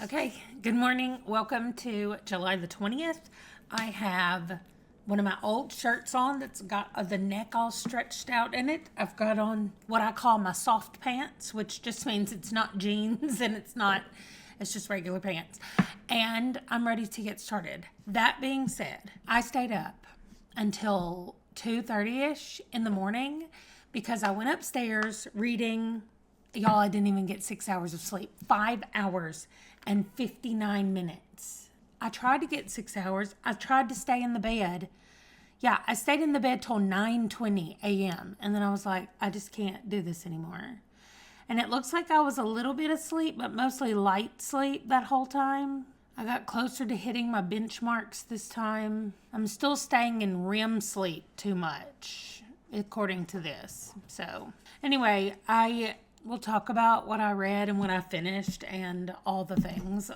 Okay, good morning. Welcome to July the 20th. I have one of my old shirts on that's got the neck all stretched out in it. I've got on what I call my soft pants, which just means it's not jeans and it's just regular pants. And I'm ready to get started. That being said, I stayed up until 2:30ish in the morning because I went upstairs reading. Y'all, I didn't even get 6 hours of sleep. 5 hours and 59 minutes. I tried to get 6 hours. I tried to stay in the bed. Yeah, I stayed in the bed till 9:20 a.m. And then I was like, I just can't do this anymore. And it looks like I was a little bit asleep, but mostly light sleep that whole time. I got closer to hitting my benchmarks this time. I'm still staying in REM sleep too much, according to this. So anyway, we'll talk about what I read and what I finished and all the things,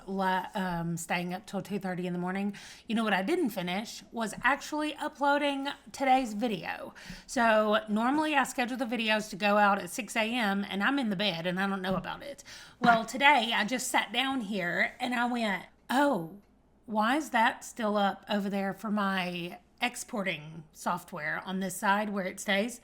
staying up till 2:30 in the morning. You know what I didn't finish was actually uploading today's video. So normally I schedule the videos to go out at 6 a.m. and I'm in the bed and I don't know about it. Well, today I just sat down here and I went, oh, why is that still up over there for my exporting software on this side where it stays?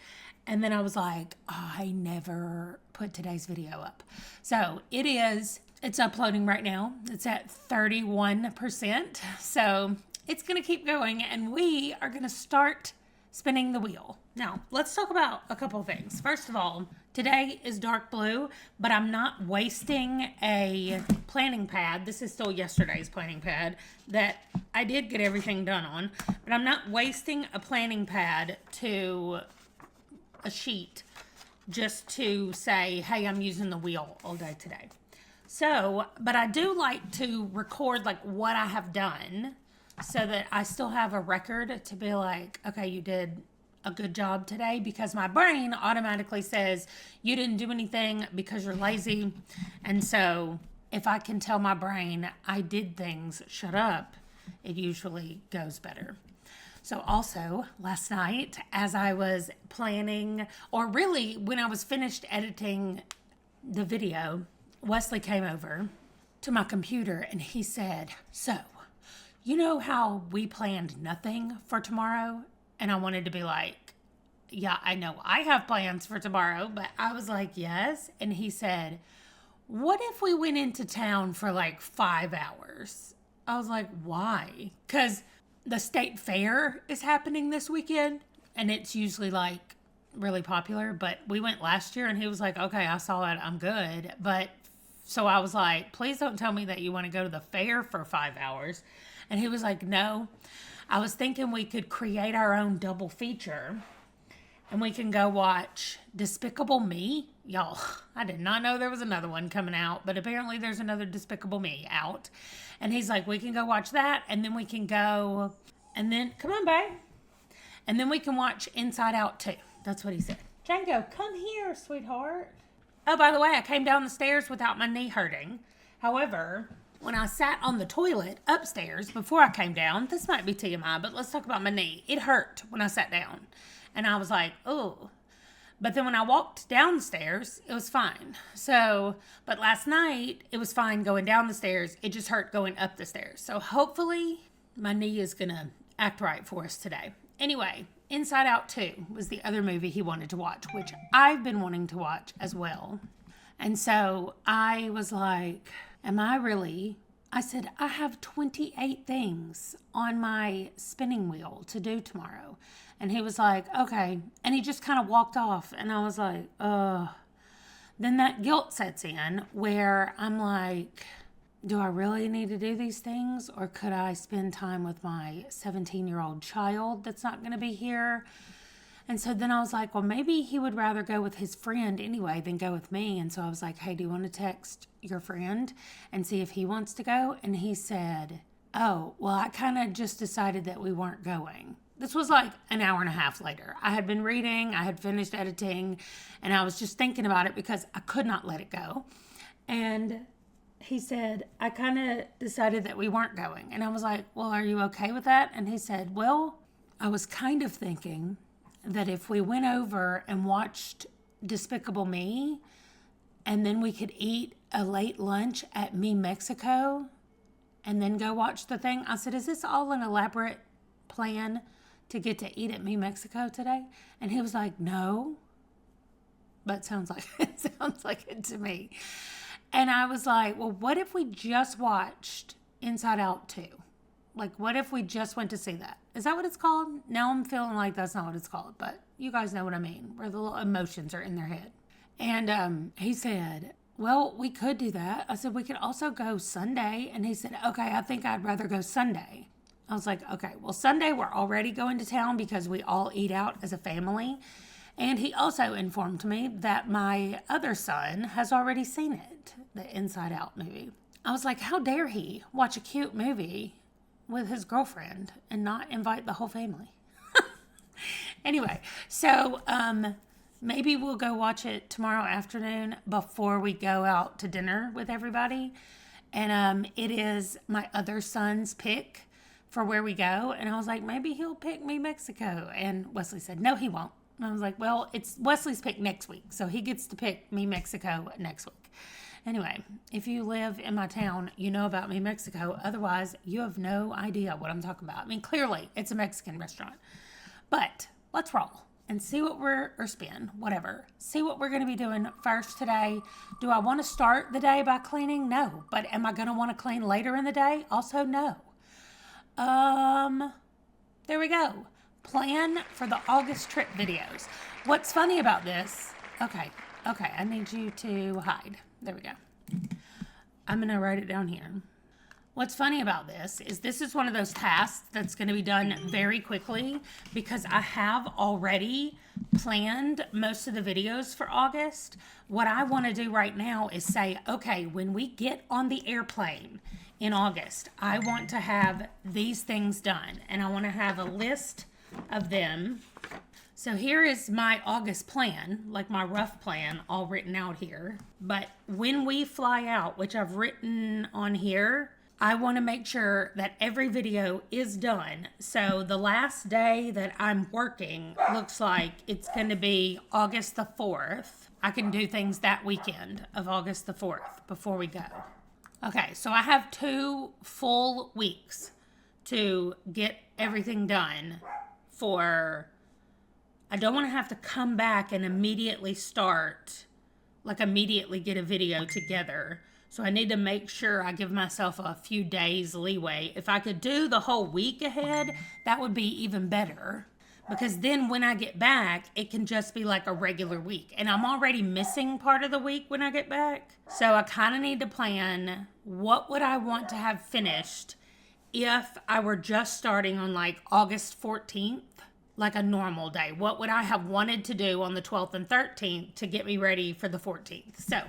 And then I was like, oh, I never put today's video up. So it's uploading right now. It's at 31%. So it's going to keep going and we are going to start spinning the wheel. Now, let's talk about a couple of things. First of all, today is dark blue, but I'm not wasting a planning pad. This is still yesterday's planning pad that I did get everything done on, but I'm not wasting a planning pad to a sheet just to say, hey, I'm using the wheel all day today. So, but I do like to record like what I have done so that I still have a record to be like, okay, you did a good job today, because my brain automatically says you didn't do anything because you're lazy. And so if I can tell my brain I did things, shut up, it usually goes better. So also last night, as I was planning, or really when I was finished editing the video, Wesley came over to my computer and he said, so, you know how we planned nothing for tomorrow? And I wanted to be like, yeah, I know I have plans for tomorrow, but I was like, yes. And he said, what if we went into town for like 5 hours? I was like, why? Because the state fair is happening this weekend and it's usually like really popular, but we went last year and he was like, okay, I saw it, I'm good. But so I was like, please don't tell me that you want to go to the fair for 5 hours. And he was like, no, I was thinking we could create our own double feature and we can go watch Despicable Me. Y'all, I did not know there was another one coming out, but apparently there's another Despicable Me out. And he's like, we can go watch that, and then we can go, and then, come on, babe. And then we can watch Inside Out 2. That's what he said. Django, come here, sweetheart. Oh, by the way, I came down the stairs without my knee hurting. However, when I sat on the toilet upstairs before I came down, this might be TMI, but let's talk about my knee. It hurt when I sat down. And I was like, oh. But then when I walked downstairs, it was fine. So, but last night, it was fine going down the stairs. It just hurt going up the stairs. So hopefully my knee is going to act right for us today. Anyway, Inside Out 2 was the other movie he wanted to watch, which I've been wanting to watch as well. And so I was like, am I really? I said, I have 28 things on my spinning wheel to do tomorrow. And he was like, okay. And he just kind of walked off. And I was like, ugh. Then that guilt sets in where I'm like, do I really need to do these things? Or could I spend time with my 17-year-old child that's not going to be here? And so then I was like, well, maybe he would rather go with his friend anyway than go with me. And so I was like, hey, do you want to text your friend and see if he wants to go? And he said, oh, well, I kind of just decided that we weren't going. This was like an hour and a half later. I had been reading, I had finished editing, and I was just thinking about it because I could not let it go. And he said, I kind of decided that we weren't going. And I was like, well, are you okay with that? And he said, well, I was kind of thinking that if we went over and watched Despicable Me, and then we could eat a late lunch at Me Mexico and then go watch the thing. I said, is this all an elaborate plan to get to eat at Me Mexico today? And he was like, no, but sounds like it to me. And I was like, well, what if we just watched Inside Out 2? Like, what if we just went to see that? Is that what it's called? Now I'm feeling like that's not what it's called, but you guys know what I mean, where the little emotions are in their head. And he said, well, we could do that. I said, we could also go Sunday. And he said, okay, I think I'd rather go Sunday. I was like, okay, well, Sunday we're already going to town because we all eat out as a family. And he also informed me that my other son has already seen it, the Inside Out movie. I was like, how dare he watch a cute movie with his girlfriend and not invite the whole family? Anyway, so maybe we'll go watch it tomorrow afternoon before we go out to dinner with everybody. And it is my other son's pick for where we go. And I was like, maybe he'll pick Me Mexico. And Wesley said, no, he won't. And I was like, well, it's Wesley's pick next week. So he gets to pick Me Mexico next week. Anyway, if you live in my town, you know about Me Mexico. Otherwise, you have no idea what I'm talking about. I mean, clearly, it's a Mexican restaurant. But let's roll and see what whatever. See what we're going to be doing first today. Do I want to start the day by cleaning? No. But am I going to want to clean later in the day? Also, no. There we go. Plan for the August trip videos. What's funny about this? Okay, I need you to hide. There we go. I'm going to write it down here. What's funny about this is one of those tasks that's going to be done very quickly because I have already planned most of the videos for August. What I want to do right now is say, okay, when we get on the airplane in August, I want to have these things done and I want to have a list of them. So here is my August plan, like my rough plan, all written out here. But when we fly out, which I've written on here, I want to make sure that every video is done. So the last day that I'm working looks like it's going to be August the 4th. I can do things that weekend of August the 4th before we go. Okay, so I have 2 full weeks to get everything done for... I don't want to have to come back and immediately get a video together. So I need to make sure I give myself a few days leeway. If I could do the whole week ahead, that would be even better. Because then when I get back, it can just be like a regular week. And I'm already missing part of the week when I get back. So I kind of need to plan what would I want to have finished if I were just starting on like August 14th, like a normal day. What would I have wanted to do on the 12th and 13th to get me ready for the 14th? So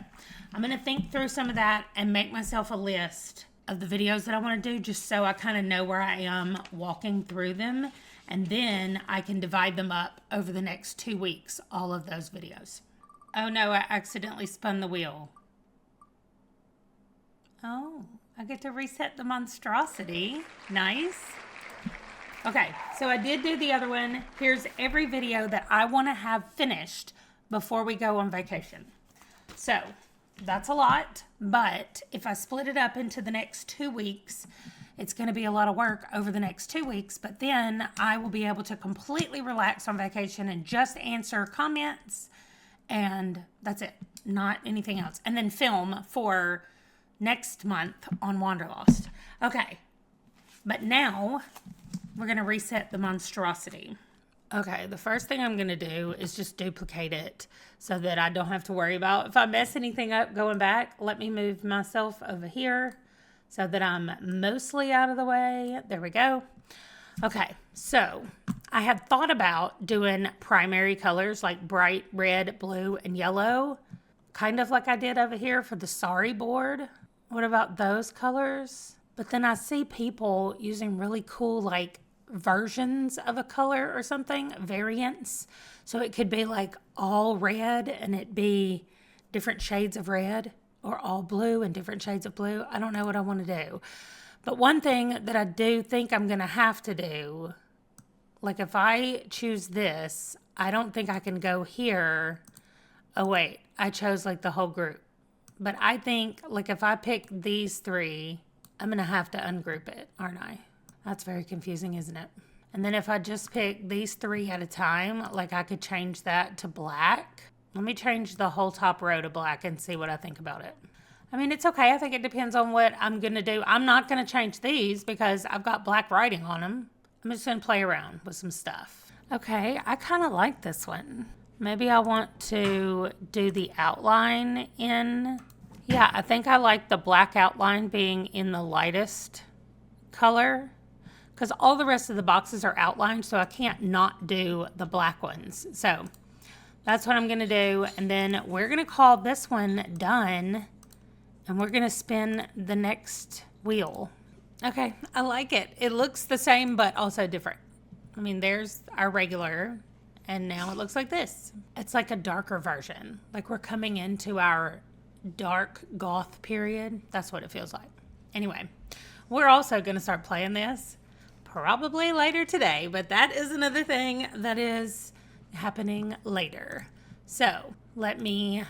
I'm going to think through some of that and make myself a list of the videos that I want to do just so I kind of know where I am walking through them. And then I can divide them up over the next 2 weeks, all of those videos. Oh no, I accidentally spun the wheel. Oh, I get to reset the monstrosity. Nice. Okay, so I did do the other one. Here's every video that I want to have finished before we go on vacation. So that's a lot, but if I split it up into the next 2 weeks, it's going to be a lot of work over the next 2 weeks, but then I will be able to completely relax on vacation and just answer comments, and that's it, not anything else. And then film for next month on Wanderlost. Okay, but now we're going to reset the monstrosity. Okay, the first thing I'm going to do is just duplicate it so that I don't have to worry about if I mess anything up going back. Let me move myself over here so that I'm mostly out of the way. There we go. Okay, so I had thought about doing primary colors like bright red, blue, and yellow, kind of like I did over here for the Sorry board. What about those colors? But then I see people using really cool like versions of a color or something, variants. So it could be like all red and it be different shades of red, or all blue and different shades of blue. I don't know what I want to do. But one thing that I do think I'm going to have to do, like if I choose this, I don't think I can go here. Oh wait, I chose like the whole group. But I think, like, if I pick these three, I'm going to have to ungroup it, aren't I? That's very confusing, isn't it? And then if I just pick these three at a time, like, I could change that to black. Let me change the whole top row to black and see what I think about it. I mean, it's okay. I think it depends on what I'm going to do. I'm not going to change these because I've got black writing on them. I'm just going to play around with some stuff. Okay, I kind of like this one. Maybe I want to do the outline in... Yeah, I think I like the black outline being in the lightest color because all the rest of the boxes are outlined, so I can't not do the black ones. So that's what I'm going to do. And then we're going to call this one done, and we're going to spin the next wheel. Okay, I like it. It looks the same, but also different. I mean, there's our regular, and now it looks like this. It's like a darker version. Like we're coming into our dark goth period. That's what it feels like. Anyway, we're also going to start playing this probably later today, but that is another thing that is happening later. So let me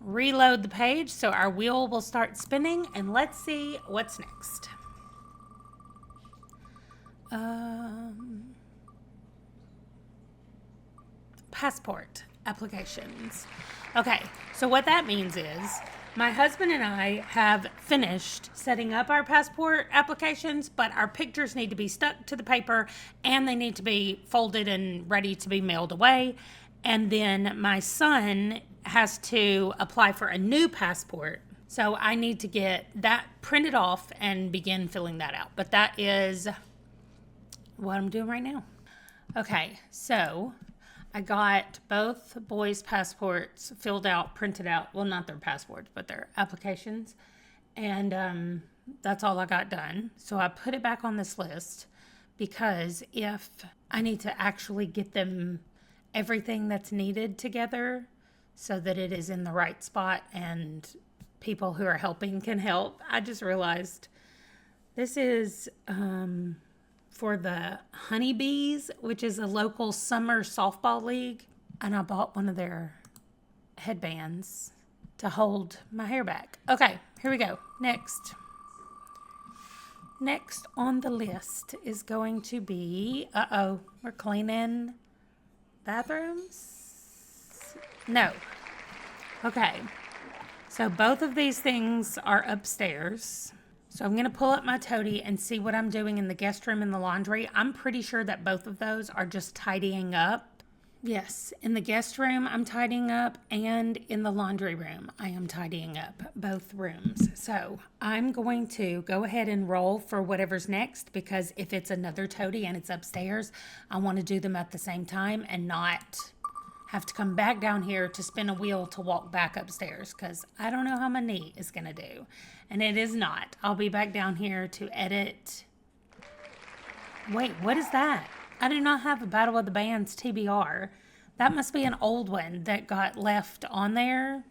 reload the page so our wheel will start spinning, and let's see what's next. Passport applications. Okay, so what that means is my husband and I have finished setting up our passport applications, but our pictures need to be stuck to the paper and they need to be folded and ready to be mailed away. And then my son has to apply for a new passport. So I need to get that printed off and begin filling that out. But that is what I'm doing right now. Okay, so I got both boys' passports filled out, printed out. Well, not their passports, but their applications. And that's all I got done. So I put it back on this list because if I need to actually get them everything that's needed together so that it is in the right spot and people who are helping can help. I just realized this is for the Honeybees, which is a local summer softball league. And I bought one of their headbands to hold my hair back. Okay, here we go. Next on the list is going to be, we're cleaning bathrooms? No. Okay, so both of these things are upstairs. So I'm going to pull up my toady and see what I'm doing in the guest room and the laundry. I'm pretty sure that both of those are just tidying up. Yes, in the guest room I'm tidying up, and in the laundry room I am tidying up, both rooms. So I'm going to go ahead and roll for whatever's next, because if it's another toady and it's upstairs, I want to do them at the same time and not have to come back down here to spin a wheel to walk back upstairs, because I don't know how my knee is going to do. And it is not. I'll be back down here to edit. Wait, what is that? I do not have a Battle of the Bands TBR. That must be an old one that got left on there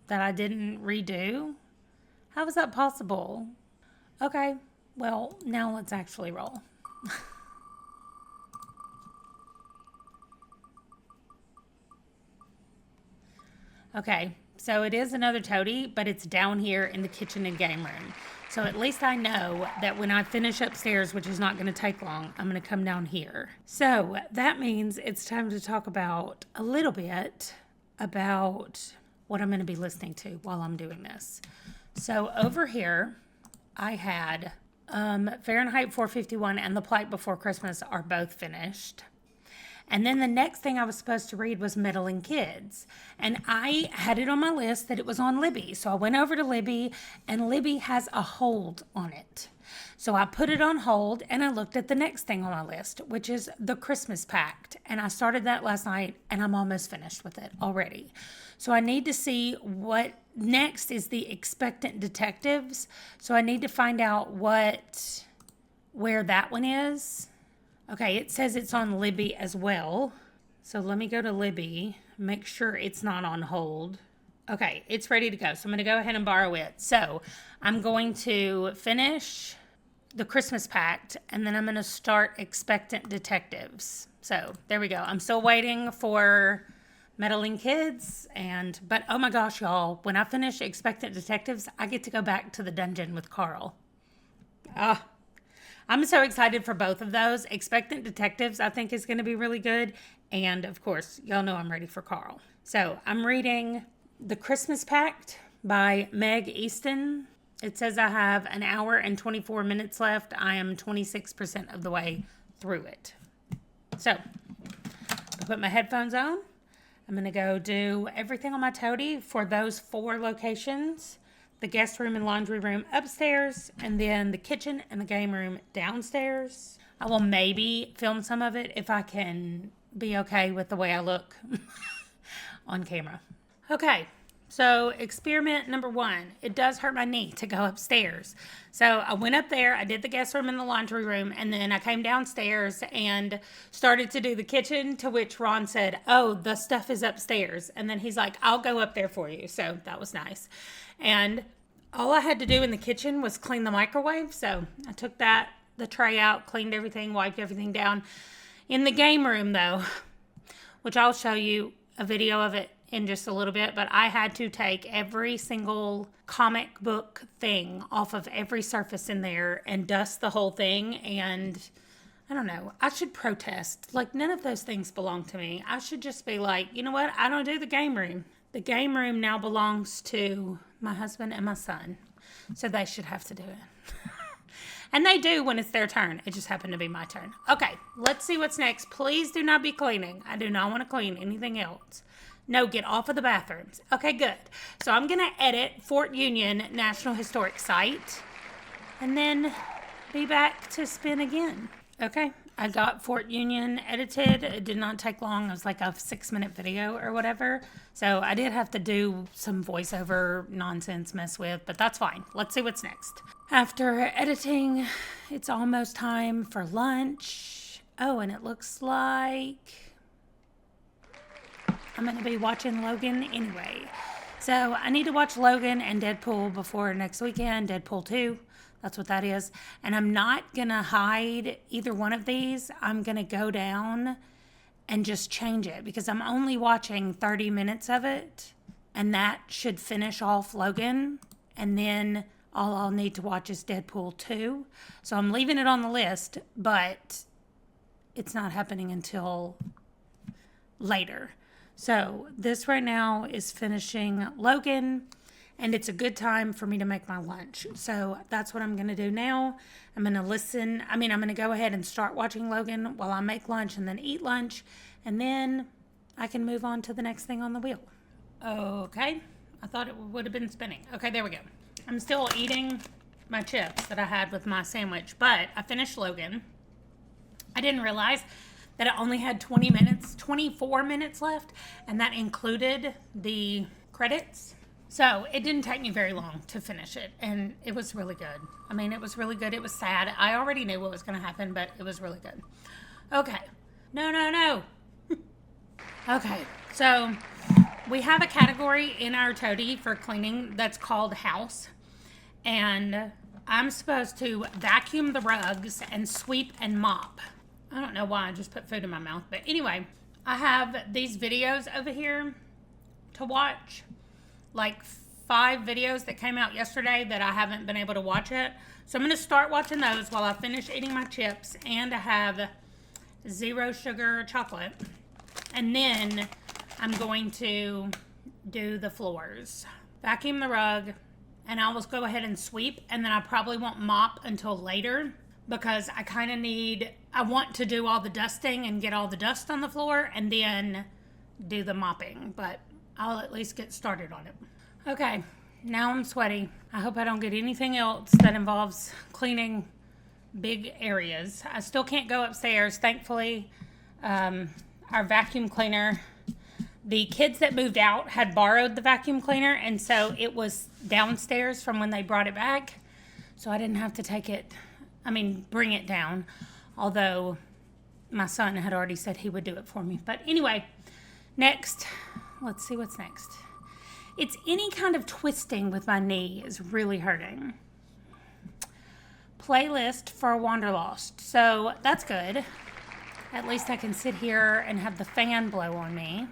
that I didn't redo. How is that possible? Okay, well, now let's actually roll. Okay, so it is another toady, but it's down here in the kitchen and game room. So at least I know that when I finish upstairs, which is not going to take long, I'm going to come down here. So that means it's time to talk about a little bit about what I'm going to be listening to while I'm doing this. So over here, I had Fahrenheit 451 and The Plight Before Christmas are both finished. And then the next thing I was supposed to read was Meddling Kids. And I had it on my list that it was on Libby. So I went over to Libby, and Libby has a hold on it. So I put it on hold, and I looked at the next thing on my list, which is The Christmas Pact. And I started that last night, and I'm almost finished with it already. So I need to see what next is the Expectant Detectives. So I need to find out where that one is. Okay, it says it's on Libby as well. So let me go to Libby, make sure it's not on hold. Okay, it's ready to go. So I'm going to go ahead and borrow it. So I'm going to finish The Christmas Pact, and then I'm going to start Expectant Detectives. So there we go. I'm still waiting for meddling kids. But oh my gosh, y'all, when I finish Expectant Detectives, I get to go back to the dungeon with Carl. I'm so excited for both of those. Expectant Detectives, I think, is going to be really good. And of course, y'all know I'm ready for Carl. So I'm reading The Christmas Pact by Meg Easton. It says I have an hour and 24 minutes left. I am 26% of the way through it. So, I put my headphones on. I'm going to go do everything on my toady for those 4 locations. The guest room and laundry room upstairs, and then the kitchen and the game room downstairs. I will maybe film some of it if I can be okay with the way I look on camera. Okay. So experiment number 1, it does hurt my knee to go upstairs. So I went up there, I did the guest room and the laundry room, and then I came downstairs and started to do the kitchen, to which Ron said, oh, the stuff is upstairs. And then he's like, I'll go up there for you. So that was nice. And all I had to do in the kitchen was clean the microwave. So I took the tray out, cleaned everything, wiped everything down. In the game room though, which I'll show you a video of it in just a little bit, but I had to take every single comic book thing off of every surface in there and dust the whole thing. And I don't know, I should protest. Like, none of those things belong to me. I should just be like, you know what? I don't do the game room. The game room now belongs to my husband and my son, so they should have to do it. And they do when it's their turn. It just happened to be my turn. Okay, let's see what's next. Please do not be cleaning. I do not want to clean anything else. No, get off of the bathrooms. Okay, good. So I'm going to edit Fort Union National Historic Site and then be back to spin again. Okay, I got Fort Union edited. It did not take long. It was like a 6-minute video or whatever. So I did have to do some voiceover nonsense mess with, but that's fine. Let's see what's next. After editing, it's almost time for lunch. Oh, and it looks like I'm going to be watching Logan anyway. So I need to watch Logan and Deadpool before next weekend, Deadpool 2. That's what that is. And I'm not going to hide either one of these. I'm going to go down and just change it because I'm only watching 30 minutes of it. And that should finish off Logan. And then all I'll need to watch is Deadpool 2. So I'm leaving it on the list, but it's not happening until later. So this right now is finishing Logan, and it's a good time for me to make my lunch. So that's what I'm going to do now. I'm going to go ahead and start watching Logan while I make lunch and then eat lunch, and then I can move on to the next thing on the wheel. Okay. I thought it would have been spinning. Okay, there we go. I'm still eating my chips that I had with my sandwich, but I finished Logan. I didn't realize that it only had 24 minutes left, and that included the credits. So it didn't take me very long to finish it, and it was really good. I mean, it was really good. It was sad. I already knew what was going to happen, but it was really good. Okay. No. Okay, so we have a category in our toady for cleaning that's called house, and I'm supposed to vacuum the rugs and sweep and mop. I don't know why I just put food in my mouth. But anyway, I have these videos over here to watch. Like 5 videos that came out yesterday that I haven't been able to watch yet. So I'm going to start watching those while I finish eating my chips. And I have 0 sugar chocolate. And then I'm going to do the floors. Vacuum the rug. And I'll just go ahead and sweep. And then I probably won't mop until later, because I want to do all the dusting and get all the dust on the floor and then do the mopping, but I'll at least get started on it. Okay, now I'm sweaty. I hope I don't get anything else that involves cleaning big areas. I still can't go upstairs. Thankfully, our vacuum cleaner, the kids that moved out had borrowed the vacuum cleaner, and so it was downstairs from when they brought it back, so I didn't have to bring it down, although my son had already said he would do it for me. But anyway, next, let's see what's next. It's any kind of twisting with my knee is really hurting. Playlist for Wanderlost. So that's good. At least I can sit here and have the fan blow on me.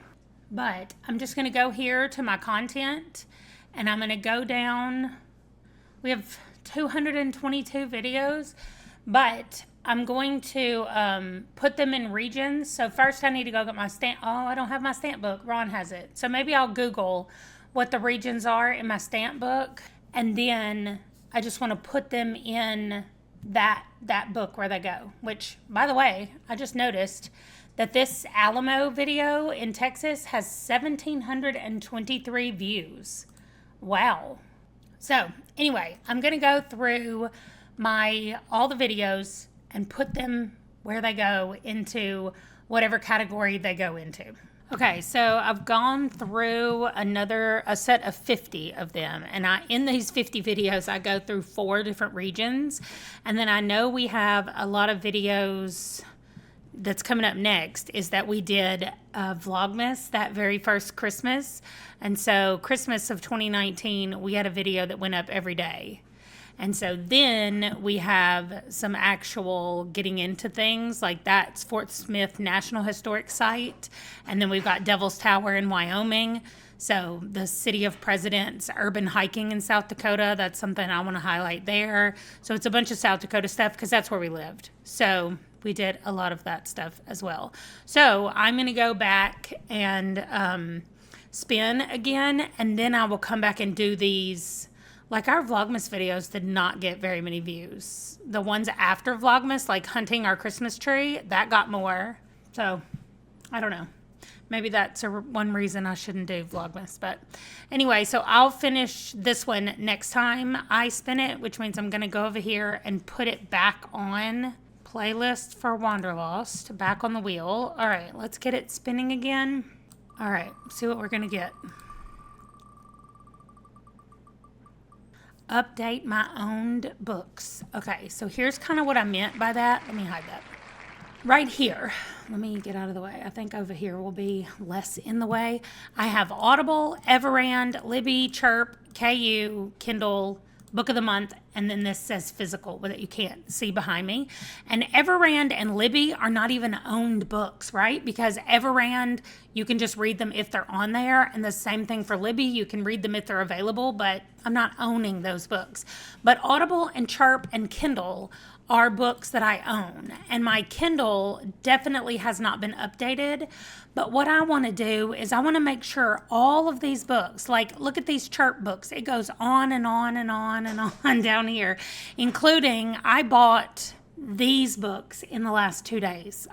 But I'm just going to go here to my content, and I'm going to go down. We have 222 videos, but I'm going to put them in regions. So first I need to go get my stamp. Oh, I don't have my stamp book. Ron has it. So maybe I'll Google what the regions are in my stamp book. And then I just want to put them in that book where they go. Which, by the way, I just noticed that this Alamo video in Texas has 1,723 views. Wow. So anyway, I'm going to go through all the videos and put them where they go into whatever category they go into. Okay, so I've gone through a set of 50 of them, and in these 50 videos, I go through 4 different regions, and then I know we have a lot of videos that's coming up next is that we did Vlogmas that very first Christmas, and so Christmas of 2019, we had a video that went up every day. And so then we have some actual getting into things like that's Fort Smith National Historic Site. And then we've got Devil's Tower in Wyoming. So the City of Presidents, urban hiking in South Dakota, that's something I want to highlight there. So it's a bunch of South Dakota stuff because that's where we lived. So we did a lot of that stuff as well. So I'm going to go back and spin again, and then I will come back and do these. Like our Vlogmas videos did not get very many views. The ones after Vlogmas, like hunting our Christmas tree, that got more. So, I don't know. Maybe that's one reason I shouldn't do Vlogmas. But anyway, so I'll finish this one next time I spin it, which means I'm going to go over here and put it back on playlist for Wanderlost, back on the wheel. All right, let's get it spinning again. All right, see what we're going to get. Update my owned books. Okay, so here's kind of what I meant by that. Let me hide that. Right here, let me get out of the way. I think over here will be less in the way. I have Audible, Everand, Libby, Chirp, KU, Kindle, Book of the Month, and then this says physical that you can't see behind me. And Everand and Libby are not even owned books, right? Because Everand, you can just read them if they're on there. And the same thing for Libby, you can read them if they're available, but I'm not owning those books. But Audible and Chirp and Kindle are books that I own. And my Kindle definitely has not been updated. But what I want to do is I want to make sure all of these books, like look at these Chirp books. It goes on and on and on and on down here, including I bought these books in the last 2 days.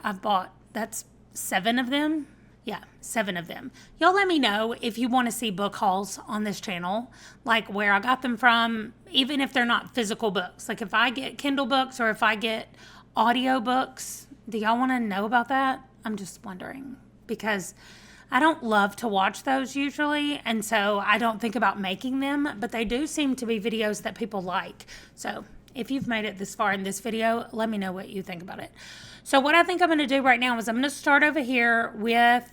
That's 7 of them. Yeah, 7 of them. Y'all let me know if you want to see book hauls on this channel, like where I got them from, even if they're not physical books. Like if I get Kindle books or if I get audio books, do y'all want to know about that? I'm just wondering because I don't love to watch those usually, and so I don't think about making them, but they do seem to be videos that people like. So if you've made it this far in this video, let me know what you think about it. So what I think I'm going to do right now is I'm going to start over here with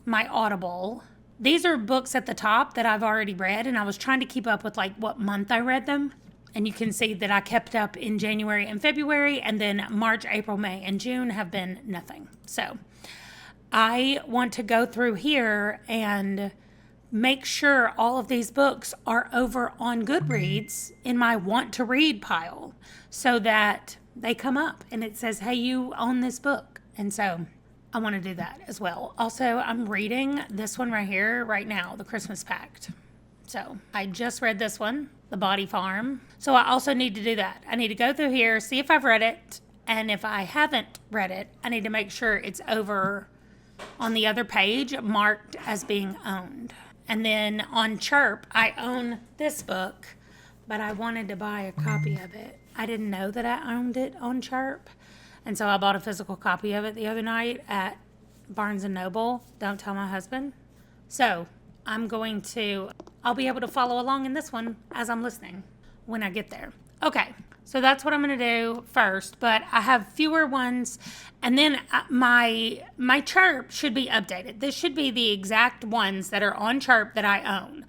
my Audible. These are books at the top that I've already read, and I was trying to keep up with like what month I read them. And you can see that I kept up in January and February, and then March, April, May, and June have been nothing. So I want to go through here and make sure all of these books are over on Goodreads in my want to read pile so that they come up and it says, hey, you own this book. And so I want to do that as well. Also, I'm reading this one right here, right now, The Christmas Pact. So I just read this one, The Body Farm. So I also need to do that. I need to go through here, see if I've read it. And if I haven't read it, I need to make sure it's over on the other page marked as being owned. And then on Chirp, I own this book, but I wanted to buy a copy of it. I didn't know that I owned it on Chirp. And so I bought a physical copy of it the other night at Barnes & Noble. Don't tell my husband. So I'll be able to follow along in this one as I'm listening when I get there. Okay, so that's what I'm going to do first, but I have fewer ones, and then my Chirp should be updated. This should be the exact ones that are on Chirp that I own,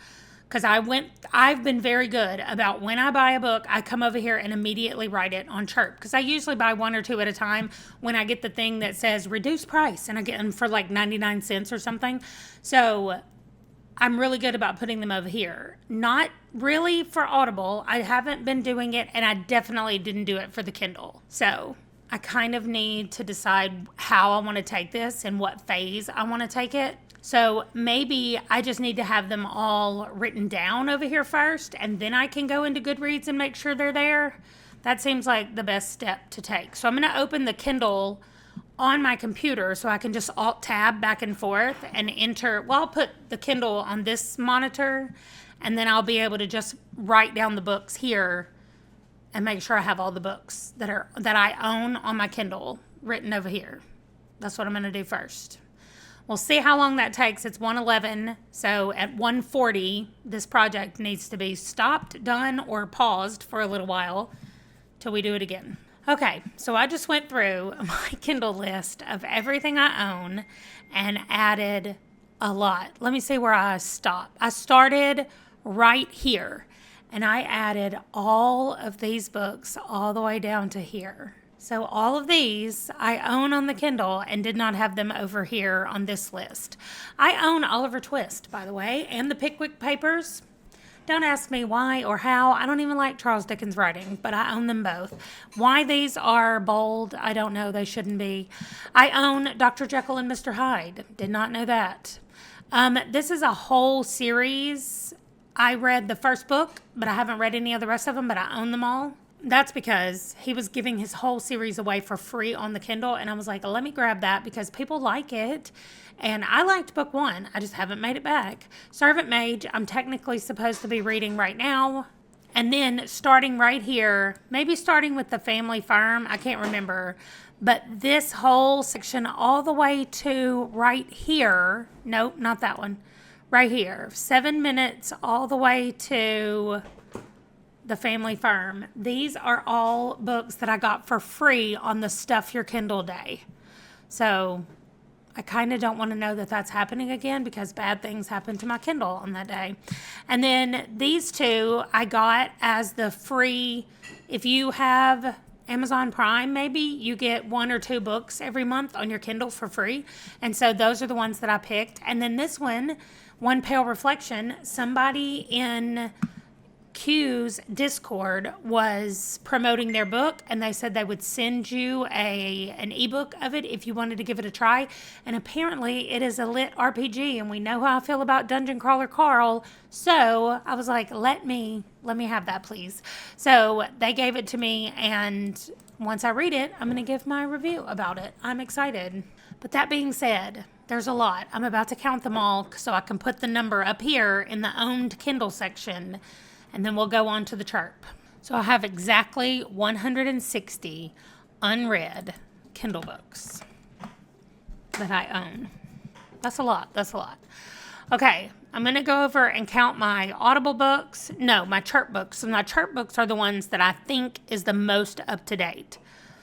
Because I've been very good about when I buy a book, I come over here and immediately write it on Chirp. Because I usually buy one or two at a time when I get the thing that says reduced price, and I get them for like 99 cents or something. So I'm really good about putting them over here. Not really for Audible. I haven't been doing it, and I definitely didn't do it for the Kindle. So I kind of need to decide how I want to take this and what phase I want to take it. So maybe I just need to have them all written down over here first, and then I can go into Goodreads and make sure they're there. That seems like the best step to take. So I'm going to open the Kindle on my computer so I can just Alt-Tab back and forth and enter. Well, I'll put the Kindle on this monitor, and then I'll be able to just write down the books here and make sure I have all the books that I own on my Kindle written over here. That's what I'm going to do first. We'll see how long that takes. It's 1:11, so at 1:40, this project needs to be stopped, done, or paused for a little while till we do it again. Okay, so I just went through my Kindle list of everything I own and added a lot. Let me see where I stopped. I started right here, and I added all of these books all the way down to here. So all of these I own on the Kindle and did not have them over here on this list. I own Oliver Twist, by the way, and the Pickwick Papers. Don't ask me why or how. I don't even like Charles Dickens writing, but I own them both. Why these are bold, I don't know. They shouldn't be. I own Dr. Jekyll and Mr. Hyde. Did not know that. This is a whole series. I read the first book, but I haven't read any of the rest of them, but I own them all. That's because he was giving his whole series away for free on the Kindle, and I was like, let me grab that because people like it. And I liked book one. I just haven't made it back. Servant Mage, I'm technically supposed to be reading right now. And then starting right here, maybe starting with The Family Farm, I can't remember. But this whole section all the way to right here, nope, not that one, right here, 7 minutes all the way to The Family Farm. These are all books that I got for free on the Stuff Your Kindle Day. So I kind of don't want to know that that's happening again because bad things happen to my Kindle on that day. And then these two I got as the free. If you have Amazon Prime, maybe you get 1 or 2 books every month on your Kindle for free. And so those are the ones that I picked. And then this one, One Pale Reflection, somebody in Q's Discord was promoting their book, and they said they would send you an ebook of it if you wanted to give it a try. And apparently it is a lit RPG, and we know how I feel about Dungeon Crawler Carl. So I was like, let me have that, please. So they gave it to me, and once I read it, I'm going to give my review about it. I'm excited. But that being said, there's a lot. I'm about to count them all so I can put the number up here in the owned Kindle section. And then we'll go on to the Chirp. So I have exactly 160 unread Kindle books that I own. That's a lot. Okay, I'm going to go over and count my Audible books. No, my Chirp books. So my Chirp books are the ones that I think is the most up to date.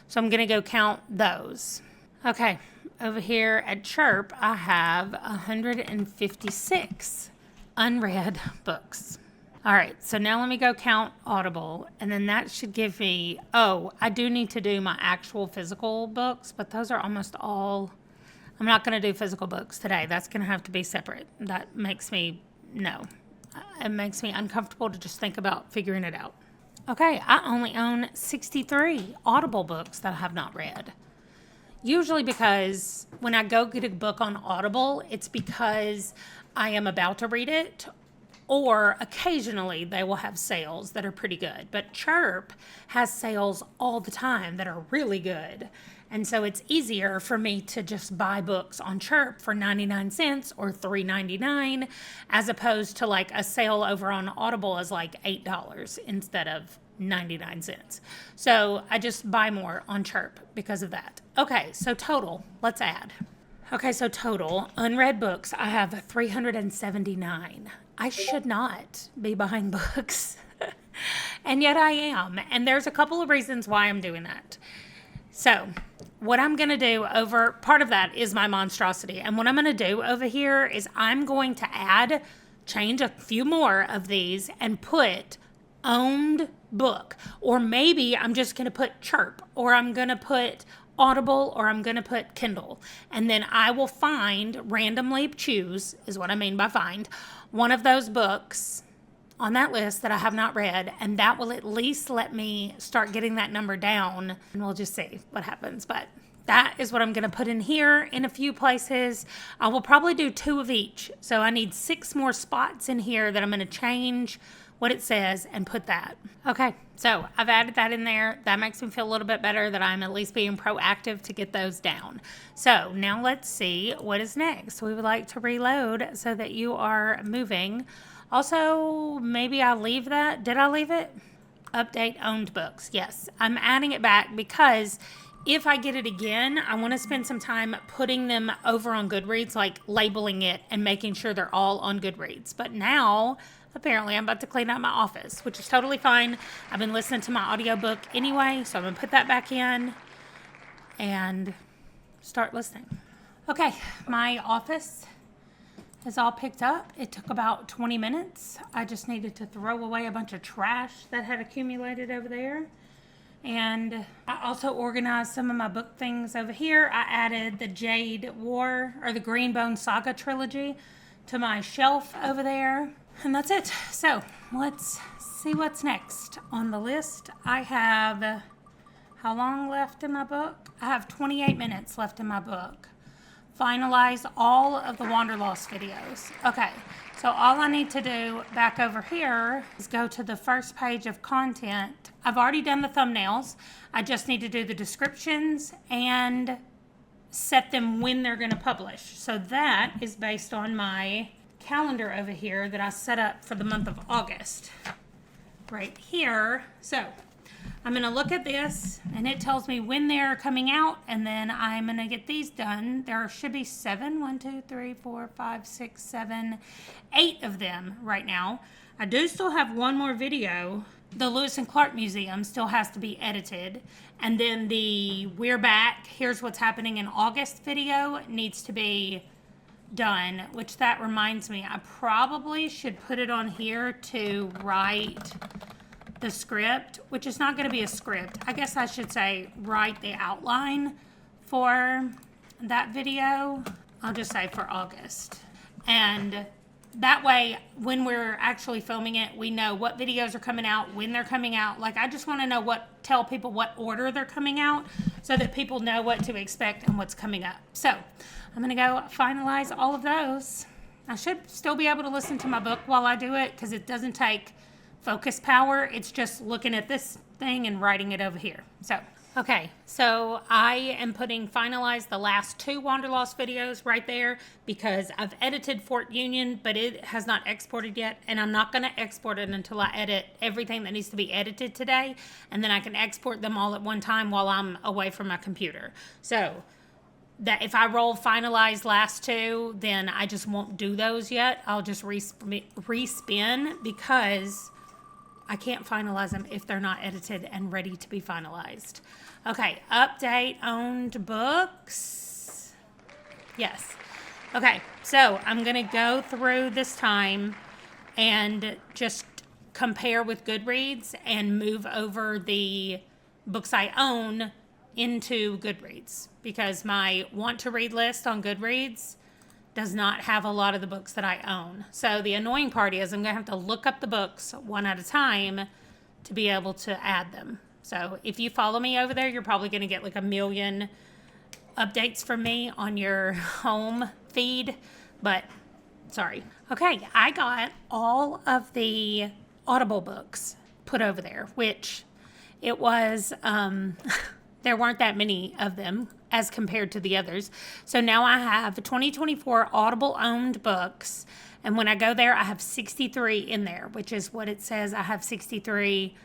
So I'm going to go count those. Okay, over here at Chirp, I have 156 unread books. All right, so now let me go count Audible, and then that should give me, I do need to do my actual physical books, but those are almost all, I'm not going to do physical books today. That's going to have to be separate. That makes me, it makes me uncomfortable to just think about figuring it out. Okay, I only own 63 Audible books that I have not read. Usually because when I go get a book on Audible, it's because I am about to read it, or occasionally they will have sales that are pretty good. But Chirp has sales all the time that are really good. And so it's easier for me to just buy books on Chirp for 99 cents or $3.99 as opposed to like a sale over on Audible is like $8 instead of 99 cents. So I just buy more on Chirp because of that. Okay, so total, let's add. Okay, so total unread books, I have 379. I should not be buying books, and yet I am. And there's a couple of reasons why I'm doing that. So what I'm going to do part of that is my monstrosity. And what I'm going to do over here is I'm going to add change a few more of these and put owned book, or maybe I'm just going to put Chirp, or I'm going to put Audible, or I'm going to put Kindle, and then I will randomly choose, is what I mean by find, one of those books on that list that I have not read, and that will at least let me start getting that number down, and we'll just see what happens. But that is what I'm going to put in here in a few places. I will probably do 2 of each, so I need 6 more spots in here that I'm going to change what it says and put that. Okay, so I've added that in there. That makes me feel a little bit better that I'm at least being proactive to get those down. So now let's see what is next. We would like to reload so that you are moving. Also, maybe I'll leave that. Did I leave it? Update owned books. Yes, I'm adding it back because if I get it again, I want to spend some time putting them over on Goodreads, like labeling it and making sure they're all on Goodreads. But now, apparently, I'm about to clean out my office, which is totally fine. I've been listening to my audiobook anyway, so I'm going to put that back in and start listening. Okay, my office is all picked up. It took about 20 minutes. I just needed to throw away a bunch of trash that had accumulated over there. And I also organized some of my book things over here. I added the Jade War, or the Greenbone Saga trilogy, to my shelf over there. And that's it. So let's see what's next on the list. I have, how long left in my book? I have 28 minutes left in my book. Finalize all of the Wanderlost videos. Okay, so all I need to do back over here is go to the first page of content. I've already done the thumbnails. I just need to do the descriptions and set them when they're going to publish. So that is based on my calendar over here that I set up for the month of August. Right here. So I'm going to look at this, and it tells me when they're coming out, and then I'm going to get these done. There should be 7, 1, 2, 3, 4, 5, 6, 7, 8 of them right now. I do still have one more video. The Lewis and Clark Museum still has to be edited, and then the We're Back, Here's What's Happening in August video needs to be done, which that reminds me, I probably should put it on here to write the script, which is not going to be a script. I guess I should say write the outline for that video. I'll just say for August. And that way, when we're actually filming it, we know what videos are coming out, when they're coming out. Like, I just want to know tell people what order they're coming out so that people know what to expect and what's coming up. So I'm going to go finalize all of those. I should still be able to listen to my book while I do it because it doesn't take focus power. It's just looking at this thing and writing it over here. So, okay, so I am finalize the last 2 Wanderlost videos right there because I've edited Fort Union, but it has not exported yet, and I'm not going to export it until I edit everything that needs to be edited today, and then I can export them all at one time while I'm away from my computer. So that if I roll finalize last 2, then I just won't do those yet. I'll just respin because I can't finalize them if they're not edited and ready to be finalized. Okay, update owned books. Yes. Okay, so I'm going to go through this time and just compare with Goodreads and move over the books I own into Goodreads because my want to read list on Goodreads does not have a lot of the books that I own. So the annoying part is I'm going to have to look up the books one at a time to be able to add them. So if you follow me over there, you're probably going to get like a million updates from me on your home feed, but sorry. Okay, I got all of the Audible books put over there, which it was, there weren't that many of them as compared to the others. So now I have 2024 Audible owned books. And when I go there, I have 63 in there, which is what it says. I have 63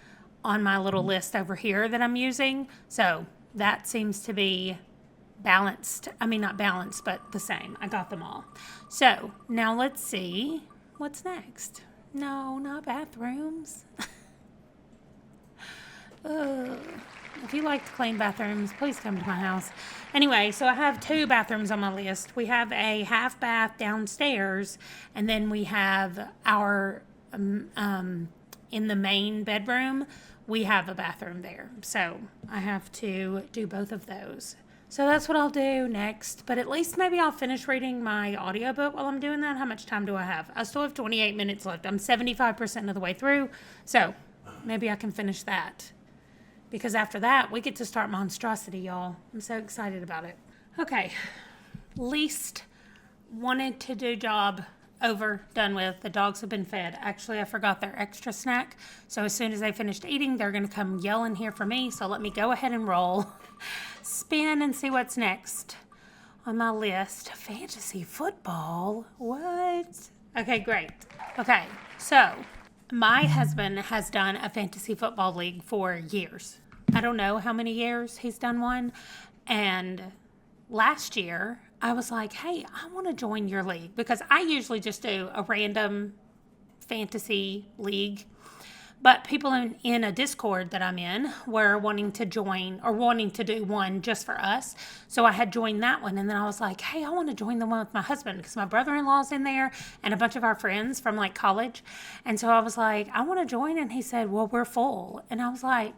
on my little list over here that I'm using. So that seems to be balanced. I mean, not balanced, but the same. I got them all. So now let's see what's next. No, not bathrooms. If you like to clean bathrooms, please come to my house. Anyway, so I have 2 bathrooms on my list. We have a half bath downstairs, and then we have our in the main bedroom, we have a bathroom there. So I have to do both of those. So that's what I'll do next. But at least maybe I'll finish reading my audiobook while I'm doing that. How much time do I have? I still have 28 minutes left. I'm 75% of the way through. So maybe I can finish that. Because after that, we get to start Monstrosity, y'all. I'm so excited about it. Okay. Least wanted to do job over, done with. The dogs have been fed. Actually, I forgot their extra snack. So as soon as they finished eating, they're going to come yelling here for me. So let me go ahead and roll, spin, and see what's next on my list. Fantasy football? What? Okay, great. Okay, so my husband has done a fantasy football league for years. I don't know how many years he's done one. And last year, I was like, hey, I want to join your league, because I usually just do a random fantasy league. But people in a Discord that I'm in were wanting to join, or wanting to do one just for us. So I had joined that one. And then I was like, hey, I want to join the one with my husband, because my brother-in-law's in there and a bunch of our friends from like college. And so I was like, I want to join. And he said, well, we're full. And I was like,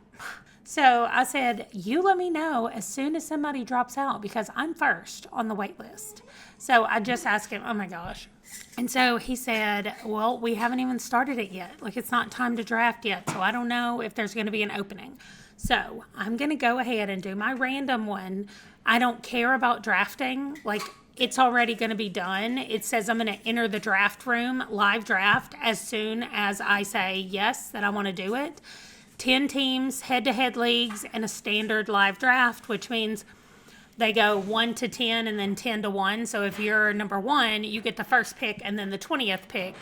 so I said, you let me know as soon as somebody drops out, because I'm first on the wait list. So I just asked him, oh my gosh. And so he said, well, we haven't even started it yet. Like, it's not time to draft yet. So I don't know if there's going to be an opening. So I'm going to go ahead and do my random one. I don't care about drafting. Like, it's already going to be done. It says I'm going to enter the draft room, live draft, as soon as I say yes, that I want to do it. 10 teams, head-to-head leagues, and a standard live draft, which means they go 1 to 10 and then 10 to 1. So if you're number 1, you get the first pick and then the 20th pick.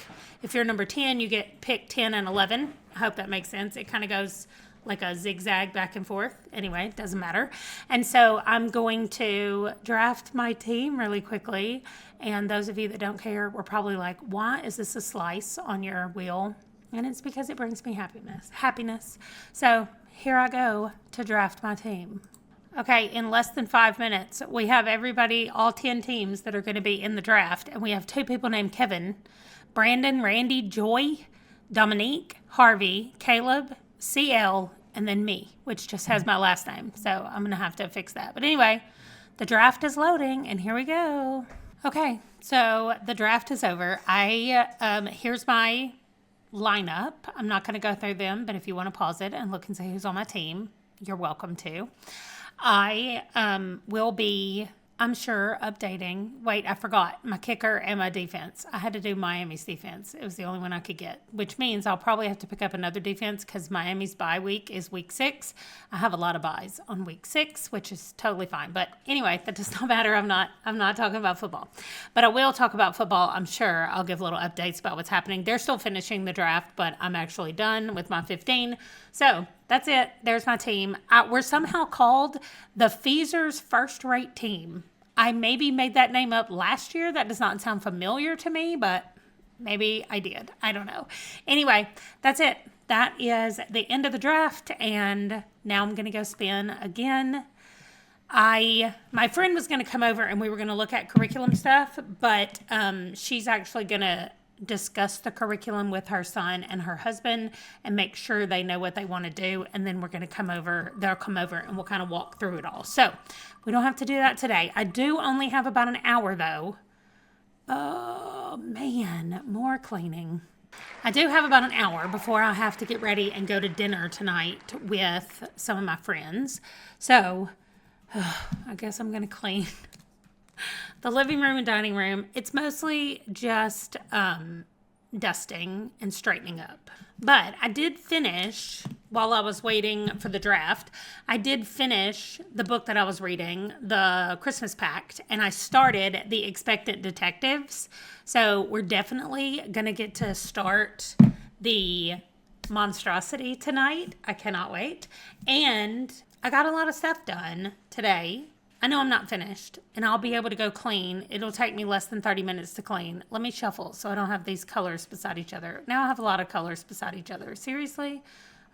If you're number 10, you get pick 10 and 11. I hope that makes sense. It kind of goes like a zigzag back and forth. Anyway, it doesn't matter. And so I'm going to draft my team really quickly. And those of you that don't care were probably like, why is this a slice on your wheel? And it's because it brings me happiness. So here I go to draft my team. Okay, in less than 5 minutes, we have everybody, all 10 teams that are going to be in the draft. And we have 2 people named Kevin, Brandon, Randy, Joy, Dominique, Harvey, Caleb, CL, and then me, which just has my last name. So I'm going to have to fix that. But anyway, the draft is loading, and here we go. Okay, so the draft is over. Here's my lineup. I'm not going to go through them, but if you want to pause it and look and see who's on my team, you're welcome to. I will be, I'm sure, updating. Wait, I forgot my kicker and my defense. I had to do Miami's defense. It was the only one I could get, which means I'll probably have to pick up another defense because Miami's bye week is week 6. I have a lot of byes on week 6, which is totally fine. But anyway, that does not matter. I'm not talking about football, but I will talk about football. I'm sure I'll give little updates about what's happening. They're still finishing the draft, but I'm actually done with my 15. So that's it. There's my team. We're somehow called the Feasers First Rate Team. I maybe made that name up last year. That does not sound familiar to me, but maybe I did. I don't know. Anyway, that's it. That is the end of the draft, and now I'm going to go spin again. My friend was going to come over, and we were going to look at curriculum stuff, but she's actually going to discuss the curriculum with her son and her husband and make sure they know what they want to do. And then we're going to they'll come over and we'll kind of walk through it all. So we don't have to do that today. I do only have about an hour though. Oh man, more cleaning. I do have about an hour before I have to get ready and go to dinner tonight with some of my friends. So I guess I'm going to clean the living room and dining room. It's mostly just dusting and straightening up. But I did finish, while I was waiting for the draft, I did finish the book that I was reading, The Christmas Pact, and I started The Expectant Detectives. So we're definitely going to get to start the monstrosity tonight. I cannot wait. And I got a lot of stuff done today. I know I'm not finished, and I'll be able to go clean. It'll take me less than 30 minutes to clean. Let me shuffle so I don't have these colors beside each other. Now I have a lot of colors beside each other. Seriously?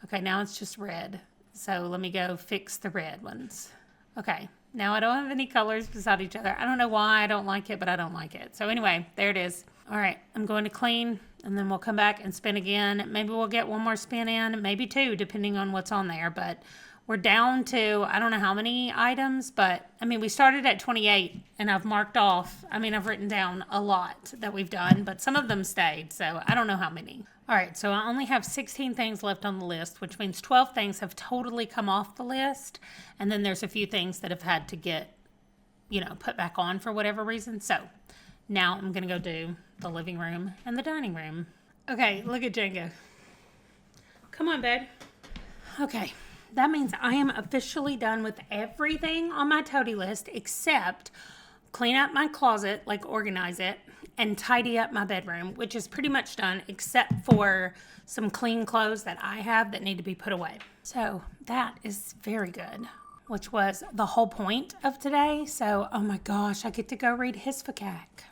Okay, now it's just red. So let me go fix the red ones. Okay, now I don't have any colors beside each other. I don't know why I don't like it, but I don't like it. So anyway, there it is. All right, I'm going to clean, and then we'll come back and spin again. Maybe we'll get one more spin in, maybe two, depending on what's on there. But we're down to, I don't know how many items, but I mean, we started at 28, and I've marked off, I've written down a lot that we've done, but some of them stayed, so I don't know how many. All right, so I only have 16 things left on the list, which means 12 things have totally come off the list, and then there's a few things that have had to get, put back on for whatever reason. So now I'm going to go do the living room and the dining room. Okay, look at Django. Come on, babe. Okay, that means I am officially done with everything on my toady list except clean up my closet, like organize it, and tidy up my bedroom, which is pretty much done except for some clean clothes that I have that need to be put away. So that is very good, which was the whole point of today. So, oh my gosh, I get to go read Hisfakak.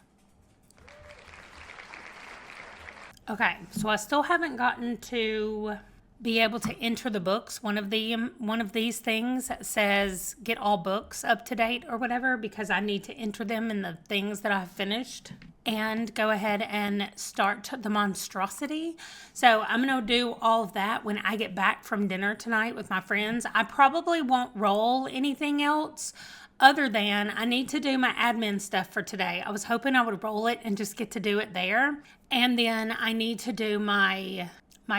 Okay, so I still haven't gotten to be able to enter the books. One of these things says get all books up to date or whatever, because I need to enter them in the things that I've finished and go ahead and start the monstrosity. So I'm going to do all of that when I get back from dinner tonight with my friends. I probably won't roll anything else other than I need to do my admin stuff for today. I was hoping I would roll it and just get to do it there. And then I need to do my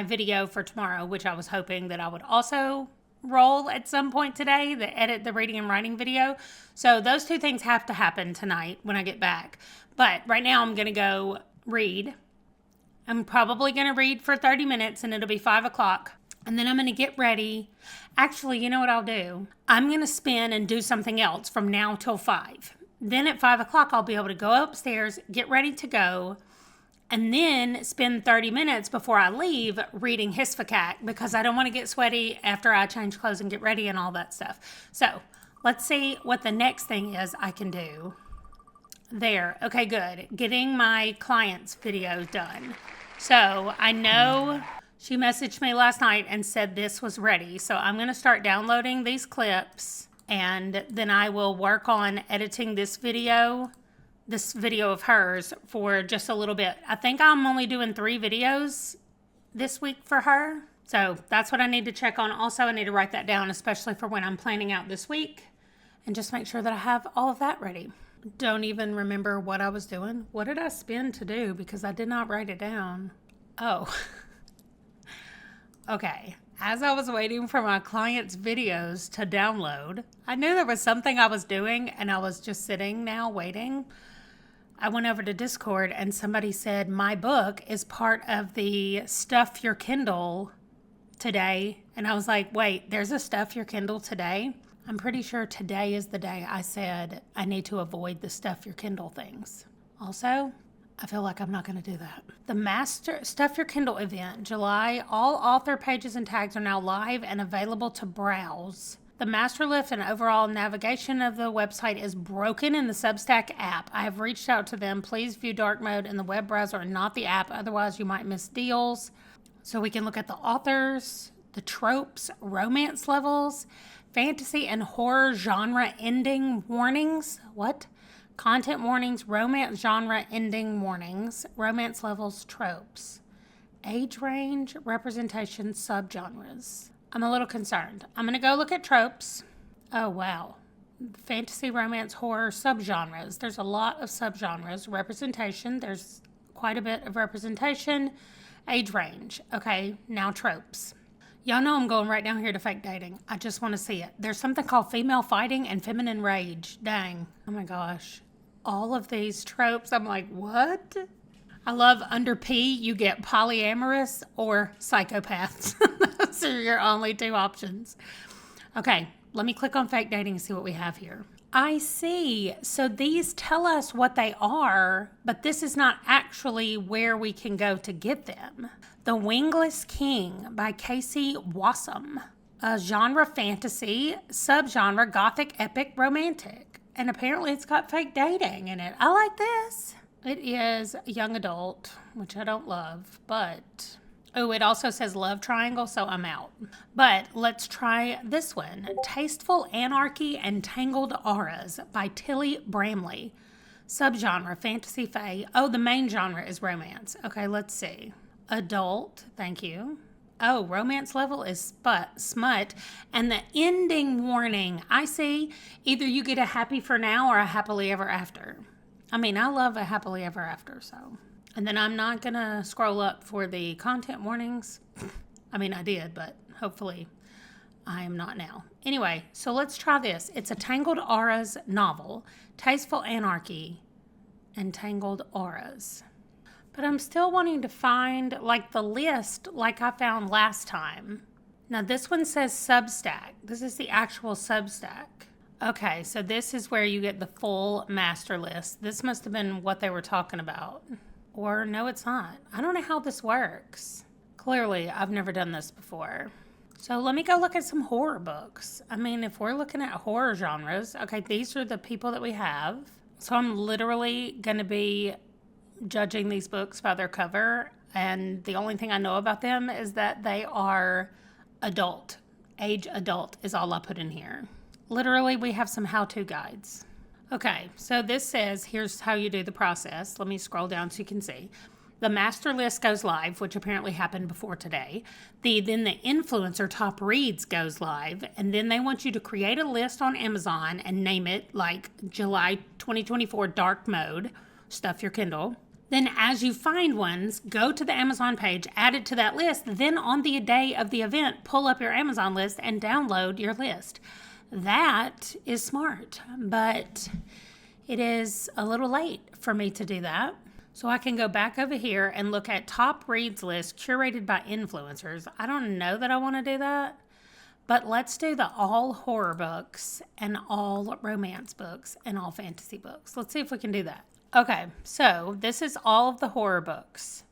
video for tomorrow, which I was hoping that I would also roll at some point today, edit the reading and writing video. So those two things have to happen tonight when I get back. But right now I'm going to go read. I'm probably going to read for 30 minutes and it'll be 5 o'clock. And then I'm going to get ready. Actually, you know what I'll do? I'm going to spin and do something else from now till 5. Then at 5 o'clock, I'll be able to go upstairs, get ready to go, and then spend 30 minutes before I leave reading Hisfakak, because I don't want to get sweaty after I change clothes and get ready and all that stuff. So let's see what the next thing is I can do. There. Okay, good. Getting my clients' videos done. So I know she messaged me last night and said this was ready. So I'm going to start downloading these clips, and then I will work on editing this video of hers for just a little bit. I think I'm only doing 3 videos this week for her. So that's what I need to check on. Also, I need to write that down, especially for when I'm planning out this week, and just make sure that I have all of that ready. Don't even remember what I was doing. What did I spin to do? Because I did not write it down. Oh, okay. As I was waiting for my clients' videos to download, I knew there was something I was doing, and I was just sitting now waiting. I went over to Discord and somebody said my book is part of the Stuff Your Kindle today. And I was like, wait, there's a Stuff Your Kindle today? I'm pretty sure today is the day I said I need to avoid the Stuff Your Kindle things. Also, I feel like I'm not going to do that. The Master Stuff Your Kindle event, July. All author pages and tags are now live and available to browse. The master lift and overall navigation of the website is broken in the Substack app. I have reached out to them. Please view dark mode in the web browser and not the app. Otherwise, you might miss deals. So we can look at the authors, the tropes, romance levels, fantasy and horror genre ending warnings. What? Content warnings, romance genre ending warnings, romance levels, tropes, age range, representation, subgenres. I'm a little concerned. I'm going to go look at tropes. Oh, wow. Fantasy, romance, horror, subgenres. There's a lot of subgenres. Representation. There's quite a bit of representation. Age range. Okay, now tropes. Y'all know I'm going right down here to fake dating. I just want to see it. There's something called female fighting and feminine rage. Dang. Oh my gosh. All of these tropes. I'm like, what? I love under P, you get polyamorous or psychopaths. Those are your only 2 options. Okay, let me click on fake dating and see what we have here. I see. So these tell us what they are, but this is not actually where we can go to get them. The Wingless King by Casey Wassam. A genre fantasy, subgenre gothic epic romantic. And apparently it's got fake dating in it. I like this. It is young adult, which I don't love, but Oh, it also says love triangle, so I'm out. But let's try this one. Tasteful Anarchy and Tangled Auras by Tilly Bramley. Subgenre, fantasy fae. Oh, the main genre is romance. Okay, let's see. Adult, thank you. Oh, romance level is smut. And the ending warning, I see either you get a happy for now or a happily ever after. I mean, I love a happily ever after, so. And then I'm not going to scroll up for the content warnings. I mean, I did, but hopefully I am not now. Anyway, so let's try this. It's a Tangled Auras novel, Tasteful Anarchy and Tangled Auras. But I'm still wanting to find like the list like I found last time. Now this one says Substack. This is the actual Substack. Okay, so this is where you get the full master list. This must have been what they were talking about. Or no, it's not. I don't know how this works. Clearly, I've never done this before. So let me go look at some horror books. I mean, if we're looking at horror genres, okay, these are the people that we have. So I'm literally going to be judging these books by their cover, and the only thing I know about them is that they are adult. Age adult is all I put in here. Literally, we have some how-to guides. Okay, so this says, here's how you do the process. Let me scroll down so you can see. The master list goes live, which apparently happened before today. Then the influencer top reads goes live, and then they want you to create a list on Amazon and name it like July 2024 dark mode. Stuff your Kindle. Then as you find ones, go to the Amazon page, add it to that list. Then on the day of the event, pull up your Amazon list and download your list. That is smart, but it is a little late for me to do that. So I can go back over here and look at top reads list curated by influencers. I don't know that I want to do that, but let's do the all horror books and all romance books and all fantasy books. Let's see if we can do that. Okay, so this is all of the horror books.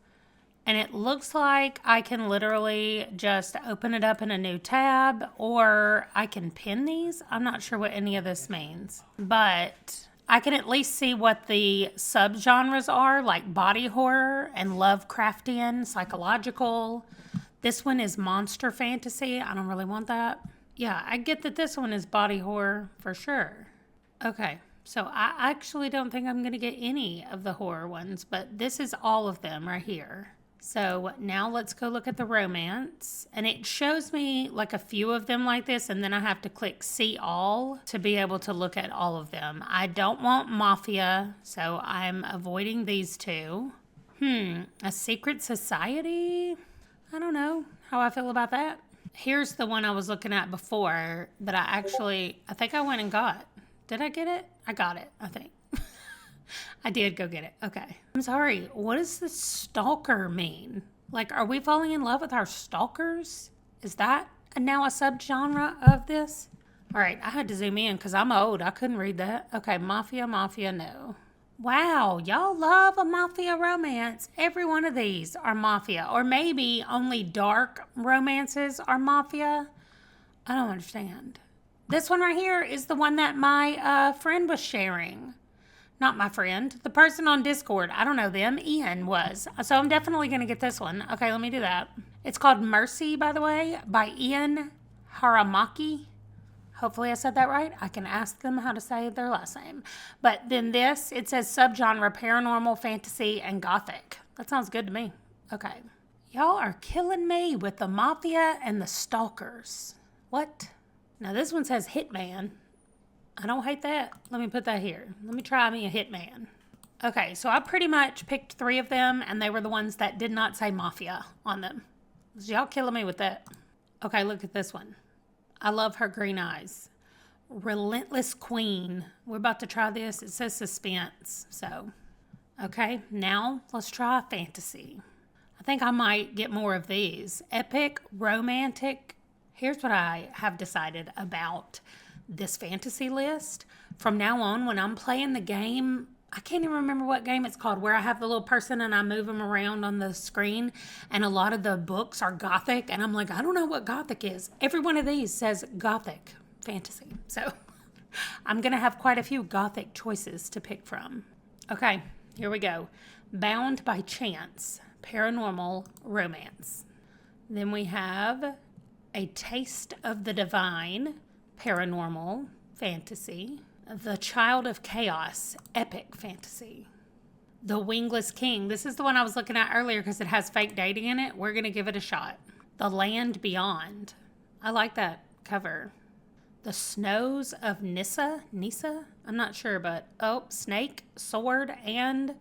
And it looks like I can literally just open it up in a new tab, or I can pin these. I'm not sure what any of this means, but I can at least see what the subgenres are, like body horror and Lovecraftian, psychological. This one is monster fantasy. I don't really want that. Yeah, I get that this one is body horror for sure. Okay, so I actually don't think I'm going to get any of the horror ones, but this is all of them right here. So now let's go look at the romance, and it shows me like a few of them like this, and then I have to click see all to be able to look at all of them. I don't want mafia, so I'm avoiding these two. A secret society? I don't know how I feel about that. Here's the one I was looking at before that I think I went and got. Did I get it? I got it, I think. I did go get it. Okay. I'm sorry. What does the stalker mean? Like, are we falling in love with our stalkers? Is that now a subgenre of this? All right. I had to zoom in because I'm old. I couldn't read that. Okay. Mafia, no. Wow. Y'all love a mafia romance. Every one of these are mafia. Or maybe only dark romances are mafia. I don't understand. This one right here is the one that my friend was sharing. Not my friend, the person on Discord. I don't know them. Ian was. So I'm definitely going to get this one. Okay, let me do that. It's called Mercy, by the way, by Ian Haramaki. Hopefully I said that right. I can ask them how to say their last name. But then this, it says subgenre paranormal, fantasy, and gothic. That sounds good to me. Okay. Y'all are killing me with the mafia and the stalkers. What? Now this one says hitman. I don't hate that. Let me put that here. Let me try me a hitman. Okay, so I pretty much picked 3 of them, and they were the ones that did not say mafia on them. So y'all killing me with that. Okay, look at this one. I love her green eyes. Relentless Queen. We're about to try this. It says suspense. So, okay, now let's try fantasy. I think I might get more of these. Epic, romantic. Here's what I have decided about this fantasy list. From now on, when I'm playing the game, I can't even remember what game it's called, where I have the little person and I move them around on the screen, and a lot of the books are gothic, and I'm like, I don't know what gothic is. Every one of these says gothic fantasy. So I'm going to have quite a few gothic choices to pick from. Okay, here we go. Bound by Chance, paranormal romance. Then we have A Taste of the Divine, paranormal fantasy. The Child of Chaos, epic fantasy. The Wingless King. This is the one I was looking at earlier because it has fake dating in it. We're going to give it a shot. The Land Beyond. I like that cover. The Snows of Nissa? I'm not sure, but snake, sword, and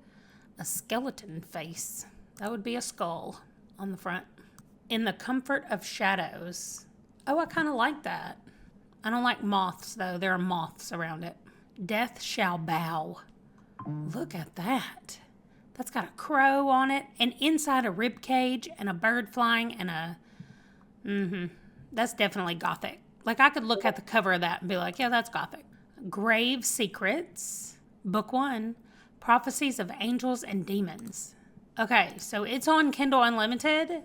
a skeleton face. That would be a skull on the front. In the Comfort of Shadows. I kind of like that. I don't like moths, though. There are moths around it. Death Shall Bow. Look at that. That's got a crow on it, and inside a rib cage, and a bird flying, and a... That's definitely gothic. Like, I could look at the cover of that and be like, yeah, that's gothic. Grave Secrets. Book 1. Prophecies of Angels and Demons. Okay, so it's on Kindle Unlimited.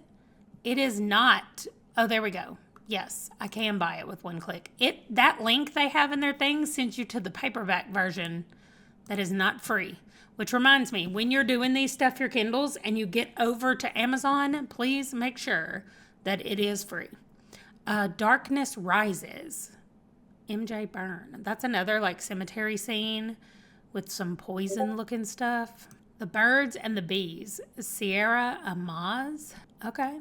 It is not... Oh, there we go. Yes, I can buy it with one click. That link they have in their thing sends you to the paperback version that is not free. Which reminds me, when you're doing these stuff, your Kindles, and you get over to Amazon, please make sure that it is free. Darkness Rises. M.J. Byrne. That's another like cemetery scene with some poison looking stuff. The Birds and the Bees. Sierra Amaz. Okay.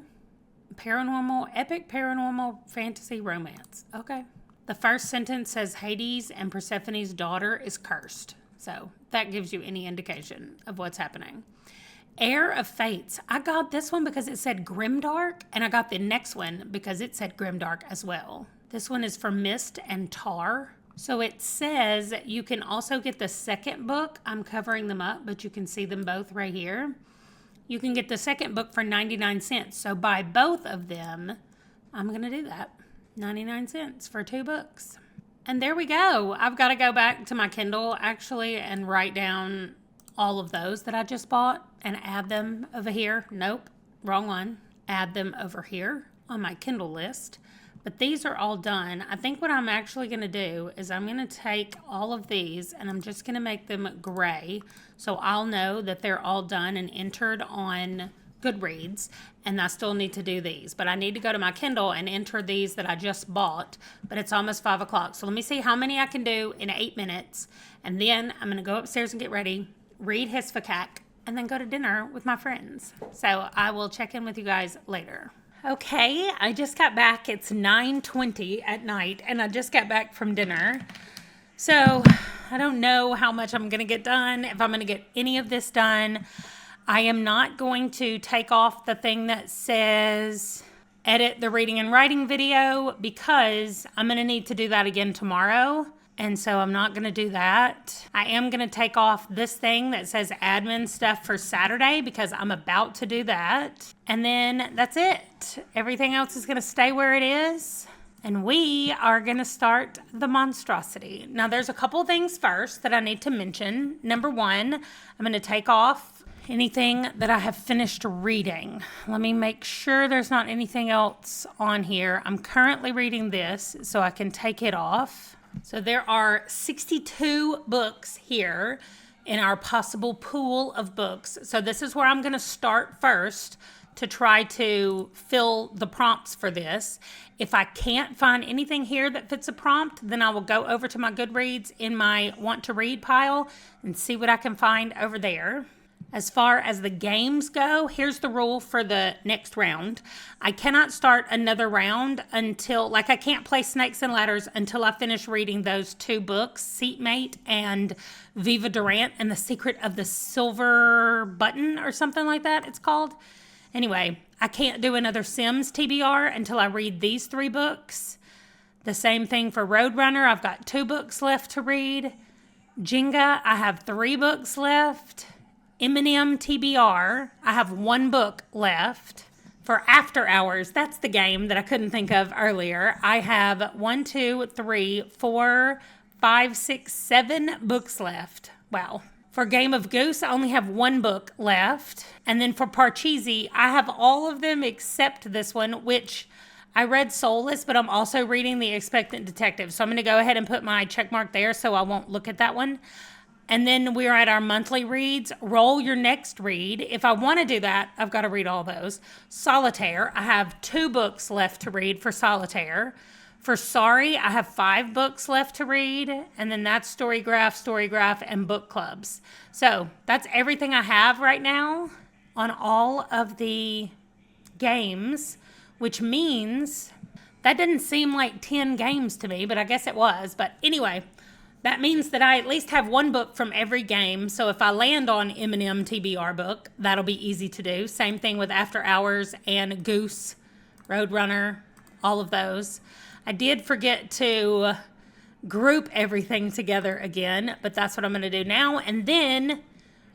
Epic paranormal fantasy romance. Okay. The first sentence says Hades and Persephone's daughter is cursed. So that gives you any indication of what's happening. Heir of Fates. I got this one because it said Grimdark, and I got the next one because it said Grimdark as well. This one is for Mist and Tar. So it says you can also get the second book. I'm covering them up, but you can see them both right here. You can get the second book for 99 cents. So buy both of them. I'm going to do that. 99 cents for 2 books. And there we go. I've got to go back to my Kindle actually and write down all of those that I just bought and add them over here. Nope, wrong one. Add them over here on my Kindle list. But these are all done. I think what I'm actually going to do is I'm going to take all of these and I'm just going to make them gray. So I'll know that they're all done and entered on Goodreads. And I still need to do these. But I need to go to my Kindle and enter these that I just bought. But it's almost 5 o'clock. So let me see how many I can do in 8 minutes. And then I'm going to go upstairs and get ready, read Hisfakak, and then go to dinner with my friends. So I will check in with you guys later. Okay, I just got back. It's 9:20 at night, and I just got back from dinner. So I don't know how much I'm going to get done, if I'm going to get any of this done. I am not going to take off the thing that says edit the reading and writing video because I'm going to need to do that again tomorrow. And so I'm not going to do that. I am going to take off this thing that says admin stuff for Saturday because I'm about to do that. And then that's it. Everything else is going to stay where it is. And we are going to start the monstrosity. Now there's a couple things first that I need to mention. Number 1, I'm going to take off anything that I have finished reading. Let me make sure there's not anything else on here. I'm currently reading this, so I can take it off. So there are 62 books here in our possible pool of books. So this is where I'm going to start first to try to fill the prompts for this. If I can't find anything here that fits a prompt, then I will go over to my Goodreads in my want to read pile and see what I can find over there. As far as the games go, here's the rule for the next round. I cannot start another round until, I can't play Snakes and Ladders until I finish reading those 2 books, Seatmate and Viva Durant and the Secret of the Silver Button or something like that it's called. Anyway, I can't do another Sims TBR until I read these 3 books. The same thing for Roadrunner. I've got 2 books left to read. Jenga, I have 3 books left. Eminem TBR, I have 1 book left. For After Hours, that's the game that I couldn't think of earlier. I have 1, 2, 3, 4, 5, 6, 7 books left. Wow. For Game of Goose, I only have 1 book left. And then for Parcheesi, I have all of them except this one, which I read Soulless, but I'm also reading The Expectant Detective. So I'm going to go ahead and put my check mark there so I won't look at that one. And then we're at our monthly reads. Roll your next read. If I want to do that, I've got to read all those. Solitaire. I have 2 books left to read for Solitaire. For Sorry, I have 5 books left to read. And then that's storygraph, and book clubs. So that's everything I have right now on all of the games, which means that didn't seem like 10 games to me, but I guess it was. But anyway, that means that I at least have 1 book from every game. So if I land on M&M TBR book, that'll be easy to do. Same thing with After Hours and Goose, Roadrunner, all of those. I did forget to group everything together again, but that's what I'm going to do now. And then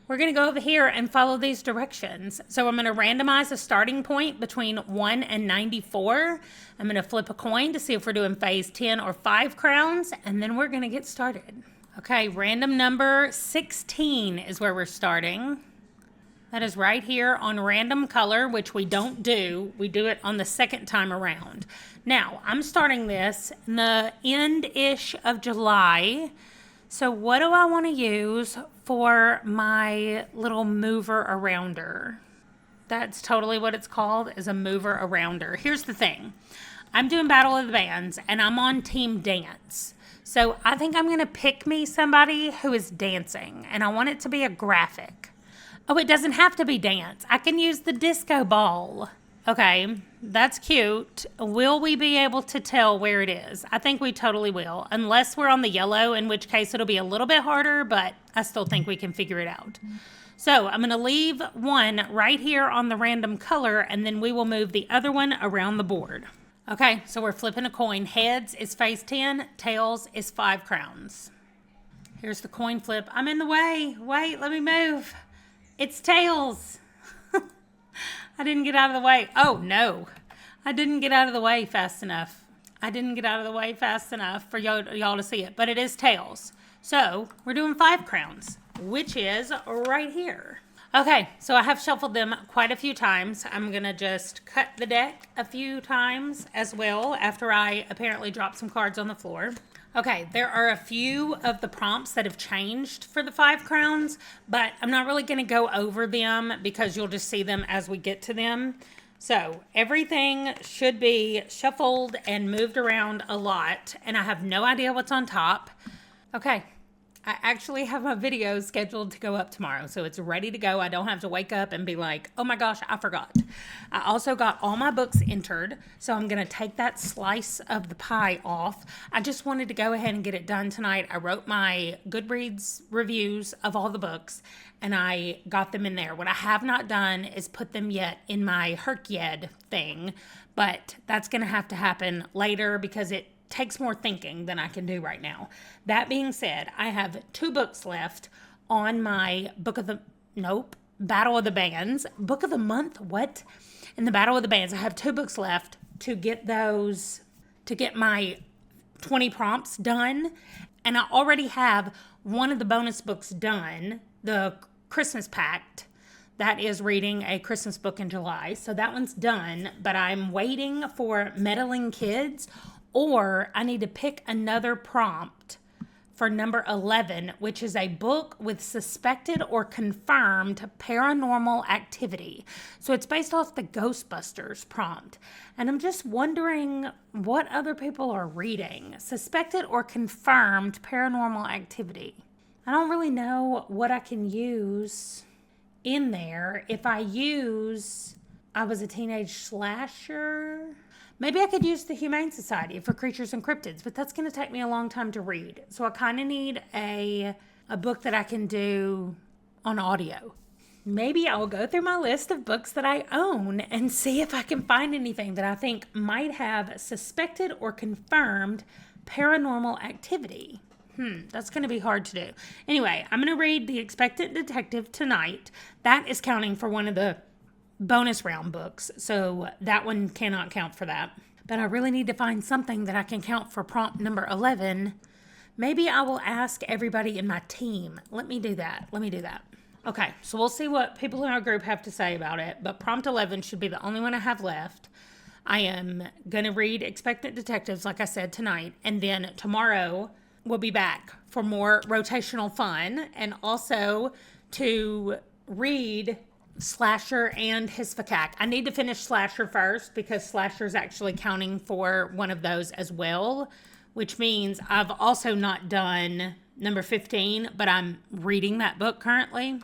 we're going to go over here and follow these directions. So I'm going to randomize a starting point between 1 and 94. I'm going to flip a coin to see if we're doing phase 10 or 5 crowns, and then we're going to get started. Okay, random number 16 is where we're starting. That is right here on random color, which we don't do. We do it on the second time around. Now, I'm starting this in the end-ish of July. So what do I want to use for my little mover arounder? That's totally what it's called, is a mover arounder. Here's the thing. I'm doing Battle of the Bands, and I'm on Team Dance. So I think I'm going to pick me somebody who is dancing, and I want it to be a graphic. Oh, it doesn't have to be dance. I can use the disco ball. Okay, that's cute. Will we be able to tell where it is? I think we totally will, unless we're on the yellow, in which case it'll be a little bit harder, but I still think we can figure it out. So I'm going to leave 1 right here on the random color, and then we will move the other one around the board. Okay, so we're flipping a coin. Heads is phase 10, tails is 5 crowns. Here's the coin flip. I'm in the way. Wait, let me move. It's tails. I didn't get out of the way. Oh, no. I didn't get out of the way fast enough. For y'all to see it. But it is tails. So we're doing 5 crowns, which is right here. Okay, so I have shuffled them quite a few times. I'm going to just cut the deck a few times as well after I apparently dropped some cards on the floor. Okay, there are a few of the prompts that have changed for the 5 crowns, but I'm not really going to go over them because you'll just see them as we get to them. So everything should be shuffled and moved around a lot, and I have no idea what's on top. Okay, I actually have a video scheduled to go up tomorrow, so it's ready to go. I don't have to wake up and be like, oh my gosh, I forgot. I also got all my books entered, so I'm going to take that slice of the pie off. I just wanted to go ahead and get it done tonight. I wrote my Goodreads reviews of all the books, and I got them in there. What I have not done is put them yet in my Herkyed thing, but that's going to have to happen later because it takes more thinking than I can do right now. That being said, I have 2 books left on my Battle of the Bands. Book of the month? What? In the Battle of the Bands, I have 2 books left to get my 20 prompts done. And I already have one of the bonus books done, the Christmas Pact. That is reading a Christmas book in July. So that one's done, but I'm waiting for Meddling Kids, or I need to pick another prompt for number 11, which is a book with suspected or confirmed paranormal activity. So it's based off the Ghostbusters prompt. And I'm just wondering what other people are reading. Suspected or confirmed paranormal activity. I don't really know what I can use in there. If I use I Was a Teenage Slasher, maybe I could use the Humane Society for Creatures and Cryptids, but that's going to take me a long time to read. So I kind of need a book that I can do on audio. Maybe I will go through my list of books that I own and see if I can find anything that I think might have suspected or confirmed paranormal activity. That's going to be hard to do. Anyway, I'm going to read The Expectant Detective tonight. That is counting for one of the bonus round books, so that one cannot count for that. But I really need to find something that I can count for prompt number 11. Maybe I will ask everybody in my team. Let me do that. Okay, so we'll see what people in our group have to say about it, but prompt 11 should be the only one I have left. I am going to read Expectant Detectives, like I said, tonight, and then tomorrow will be back for more rotational fun and also to read Slasher and Hisfakak. I need to finish Slasher first because Slasher is actually counting for one of those as well, which means I've also not done number 15, but I'm reading that book currently.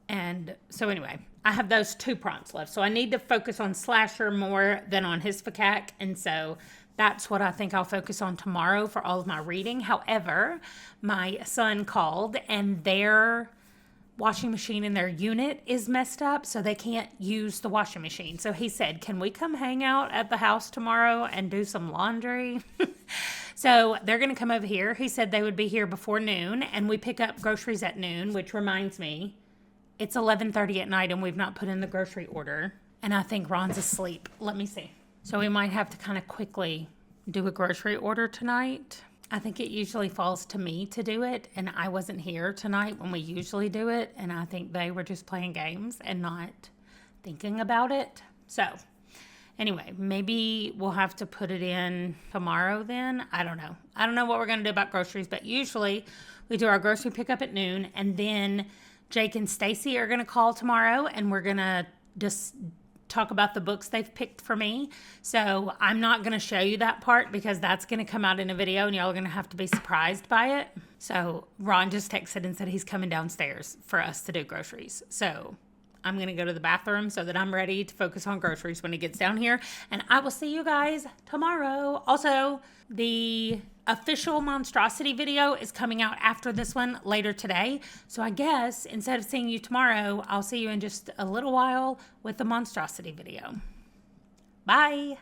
And so anyway, I have those 2 prompts left. So I need to focus on Slasher more than on Hisfakak. And so that's what I think I'll focus on tomorrow for all of my reading. However, my son called and their washing machine in their unit is messed up, so they can't use the washing machine. So he said, can we come hang out at the house tomorrow and do some laundry? So they're going to come over here. He said they would be here before noon, and we pick up groceries at noon, which reminds me, it's 11:30 at night, and we've not put in the grocery order. And I think Ron's asleep. Let me see. So we might have to kind of quickly do a grocery order tonight. I think it usually falls to me to do it, and I wasn't here tonight when we usually do it, and I think they were just playing games and not thinking about it. So anyway, maybe we'll have to put it in tomorrow then. I don't know. I don't know what we're going to do about groceries, but usually we do our grocery pickup at noon, and then Jake and Stacy are going to call tomorrow, and we're going to just talk about the books they've picked for me. So I'm not going to show you that part because that's going to come out in a video and y'all are going to have to be surprised by it. So Ron just texted and said he's coming downstairs for us to do groceries. So I'm going to go to the bathroom so that I'm ready to focus on groceries when he gets down here. And I will see you guys tomorrow. Also, the official monstrosity video is coming out after this one later today. So I guess instead of seeing you tomorrow, I'll see you in just a little while with the monstrosity video. Bye.